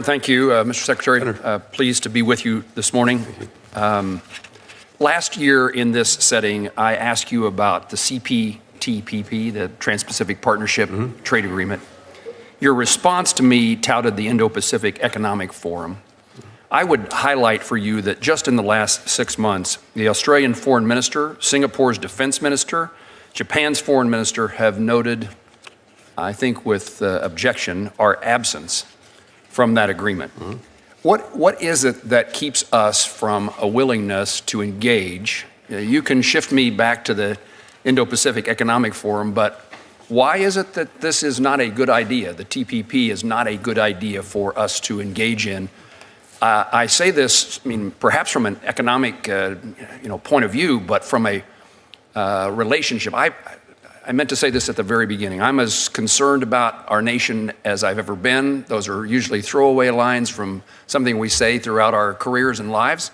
Thank you, Mr. Secretary. Pleased to be with you this morning. Last year in this setting, I asked you about the TPP, the Trans-Pacific Partnership Trade Agreement. Your response to me touted the Indo-Pacific Economic Forum. I would highlight for you that just in the last 6 months, the Australian Foreign Minister, Singapore's Defense Minister, Japan's Foreign Minister have noted, I think with objection, our absence from that agreement. What is it that keeps us from a willingness to engage? You can shift me back to the Indo-Pacific Economic Forum, but why is it that this is not a good idea? The TPP is not a good idea for us to engage in. I say this, perhaps from an economic, point of view, but from a relationship. I meant to say this at the very beginning. I'm as concerned about our nation as I've ever been. Those are usually throwaway lines from something we say throughout our careers and lives,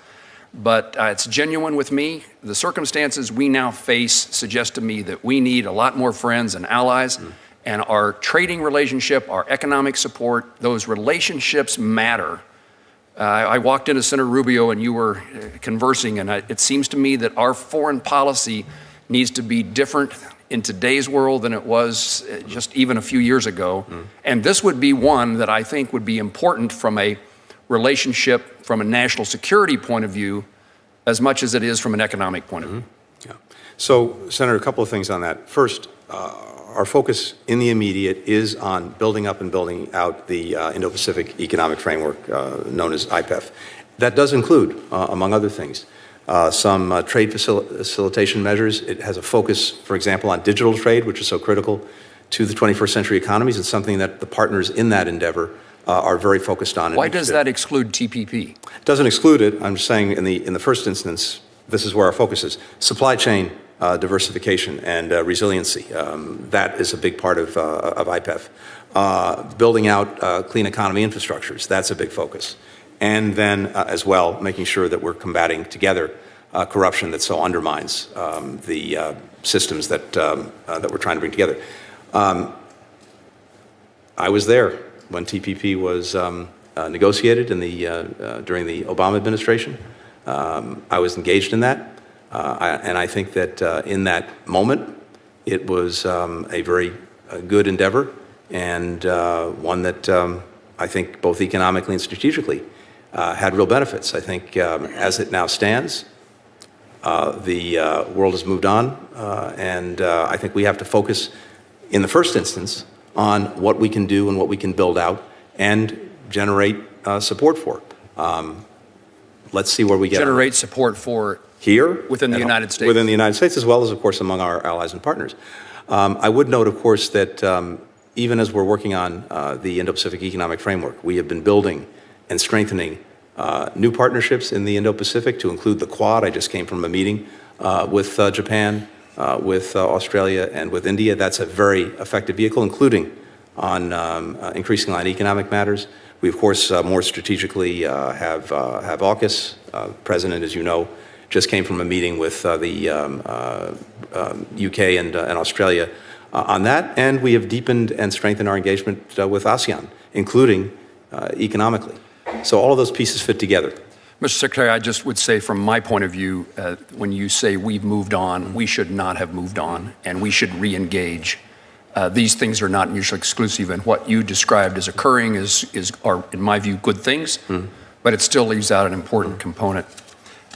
but it's genuine with me. The circumstances we now face suggest to me that we need a lot more friends and allies, and our trading relationship, our economic support, those relationships matter. I walked into Senator Rubio and you were conversing, and it seems to me that our foreign policy needs to be different in today's world than it was just even a few years ago. And this would be one that I think would be important from a relationship, from a national security point of view, as much as it is from an economic point of view. Yeah. So, Senator, a couple of things on that. First, our focus in the immediate is on building up and building out the Indo-Pacific Economic Framework, known as IPEF. That does include, among other things, some trade facilitation measures. It has a focus, for example, on digital trade, which is so critical to the 21st century economies. It's something that the partners in that endeavor are very focused on. Why does that exclude TPP? It doesn't exclude it. I'm saying in the first instance, this is where our focus is. Supply chain diversification and resiliency. That is a big part of IPEF. Building out clean economy infrastructures. That's a big focus. And then, as well, making sure that we're combating together corruption that so undermines the systems that we're trying to bring together. I was there when TPP was negotiated during the Obama administration. I was engaged in that, and I think that in that moment, it was a very good endeavor and one that I think both economically and strategically had real benefits. I think as it now stands, the world has moved on, and I think we have to focus in the first instance on what we can do and what we can build out and generate support for. Let's see where we get. Generate support for here within the United States. Within the United States, as well as, of course, among our allies and partners. I would note, of course, that even as we're working on the Indo-Pacific Economic Framework, we have been building and strengthening new partnerships in the Indo-Pacific, to include the Quad. I just came from a meeting with Japan, with Australia, and with India. That's a very effective vehicle, including on increasingly on economic matters. We, of course, more strategically have AUKUS. President, as you know, just came from a meeting with the UK and Australia on that, and we have deepened and strengthened our engagement with ASEAN, including economically. So all of those pieces fit together. Mr. Secretary, I just would say from my point of view, when you say we've moved on, we should not have moved on, and we should re-engage. These things are not mutually exclusive, and what you described as occurring are, in my view, good things, but it still leaves out an important component.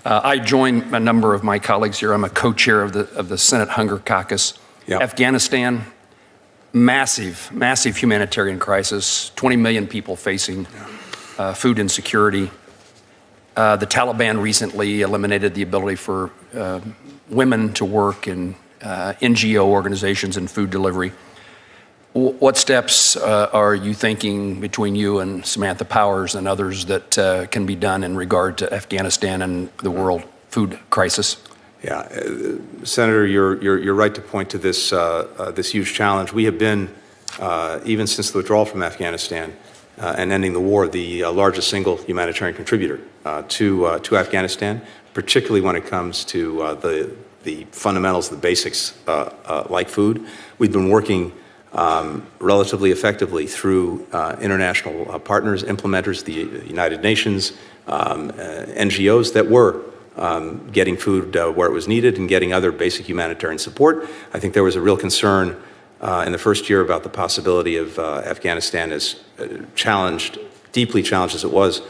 I join a number of my colleagues here. I'm a co-chair of the Senate Hunger Caucus. Yep. Afghanistan, massive humanitarian crisis, 20 million people facing food insecurity. The Taliban recently eliminated the ability for women to work in NGO organizations and food delivery. What steps are you thinking between you and Samantha Powers and others that can be done in regard to Afghanistan and the world food crisis? Yeah, Senator, you're right to point to this this huge challenge. We have been, even since the withdrawal from Afghanistan and ending the war, the largest single humanitarian contributor to Afghanistan, particularly when it comes to the fundamentals, the basics like food. We've been working relatively effectively through international partners, implementers, the United Nations, NGOs that were getting food where it was needed and getting other basic humanitarian support. I think there was a real concern in the first year about the possibility of Afghanistan as deeply challenged as it was,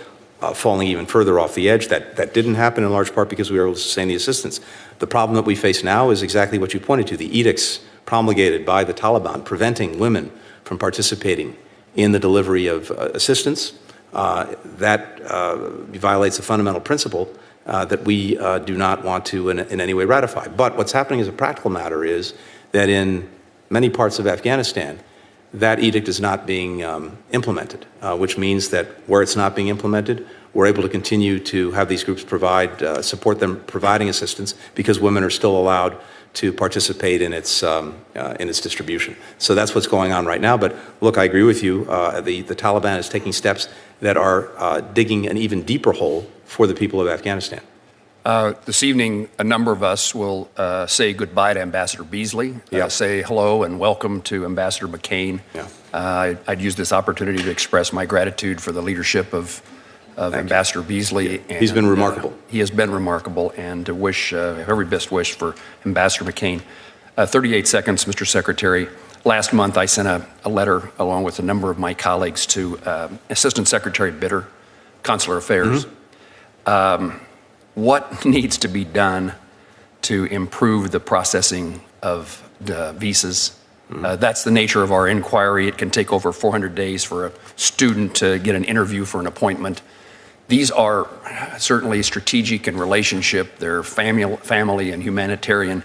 falling even further off the edge. That didn't happen in large part because we were able to sustain the assistance. The problem that we face now is exactly what you pointed to, the edicts promulgated by the Taliban preventing women from participating in the delivery of assistance. That violates a fundamental principle that we do not want to in any way ratify. But what's happening as a practical matter is that in many parts of Afghanistan, that edict is not being implemented, which means that where it's not being implemented, we're able to continue to have these groups support them providing assistance because women are still allowed to participate in its distribution. So that's what's going on right now. But look, I agree with you. The Taliban is taking steps that are digging an even deeper hole for the people of Afghanistan. This evening, a number of us will say goodbye to Ambassador Beasley, say hello and welcome to Ambassador McCain. Yeah. I'd use this opportunity to express my gratitude for the leadership of Ambassador Beasley. And, he's been remarkable. He has been remarkable, and to wish every best wish for Ambassador McCain. 38 seconds, Mr. Secretary. Last month, I sent a letter along with a number of my colleagues to Assistant Secretary Bitter, Consular Affairs. Mm-hmm. What needs to be done to improve the processing of the visas? That's the nature of our inquiry. It can take over 400 days for a student to get an interview for an appointment. These are certainly strategic in relationship. They're family and humanitarian.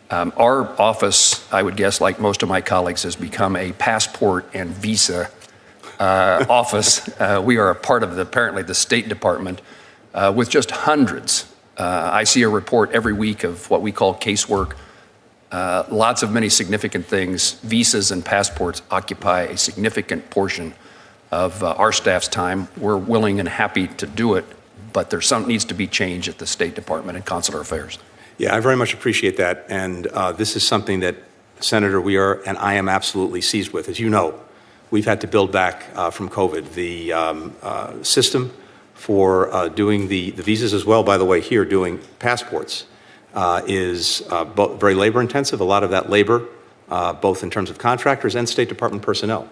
Our office, I would guess, like most of my colleagues, has become a passport and visa office. We are a part of apparently the State Department. With just hundreds. I see a report every week of what we call casework. Lots of many significant things. Visas and passports occupy a significant portion of our staff's time. We're willing and happy to do it, but there needs to be change at the State Department and Consular Affairs. Yeah, I very much appreciate that. And this is something that, Senator, we are, and I am absolutely seized with. As you know, we've had to build back from COVID. The system for doing the visas as well, by the way, here doing passports is very labor intensive. A lot of that labor, both in terms of contractors and State Department personnel,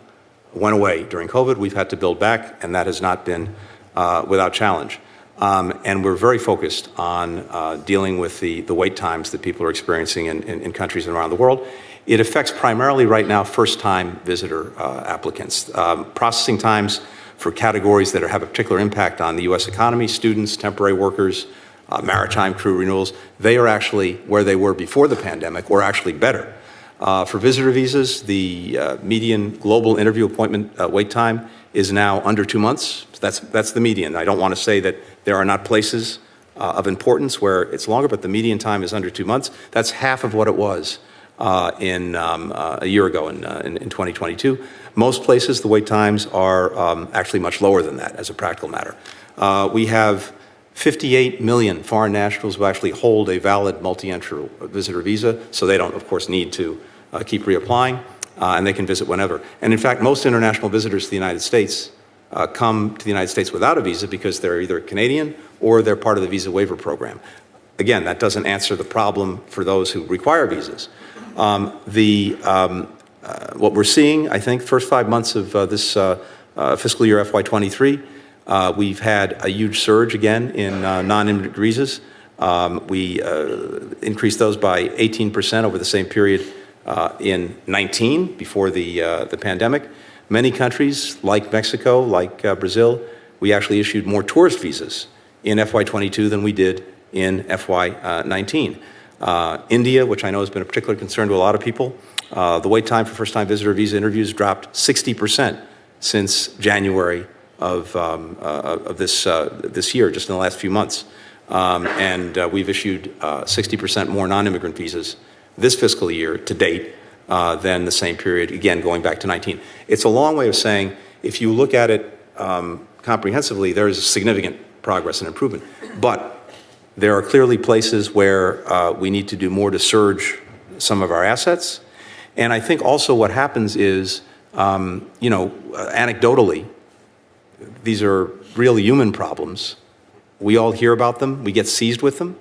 went away during COVID. We've had to build back, and that has not been without challenge. And we're very focused on dealing with the wait times that people are experiencing in countries around the world. It affects primarily right now first-time visitor applicants. Processing times for categories that have a particular impact on the U.S. economy, students, temporary workers, maritime crew renewals, they are actually where they were before the pandemic, or actually better. For visitor visas, the median global interview appointment wait time is now under 2 months. That's the median. I don't want to say that there are not places of importance where it's longer, but the median time is under 2 months. That's half of what it was a year ago in 2022. Most places, the wait times are actually much lower than that as a practical matter. We have 58 million foreign nationals who actually hold a valid multi-entry visitor visa, so they don't, of course, need to keep reapplying, and they can visit whenever. And in fact, most international visitors to the United States come to the United States without a visa because they're either Canadian or they're part of the visa waiver program. Again, that doesn't answer the problem for those who require visas. What we're seeing, I think, first 5 months of this fiscal year FY23, we've had a huge surge again in non-immigrant visas. We increased those by 18% over the same period in 19, before the pandemic. Many countries, like Mexico, like Brazil, we actually issued more tourist visas in FY22 than we did in FY19. India, which I know has been a particular concern to a lot of people, the wait time for first-time visitor visa interviews dropped 60% since January of this year, just in the last few months. And we've issued 60% more non-immigrant visas this fiscal year to date than the same period, again, going back to 19. It's a long way of saying, if you look at it comprehensively, there is significant progress and improvement. But there are clearly places where we need to do more to surge some of our assets. And I think also what happens is, anecdotally, these are real human problems. We all hear about them. We get seized with them.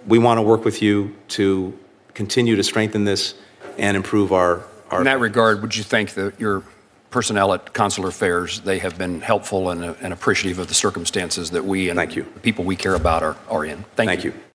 We want to work with you to continue to strengthen this and improve our. In that regard, would you think that your personnel at Consular Affairs, they have been helpful and appreciative of the circumstances that we and Thank you. the people we care about are in? Thank you. You.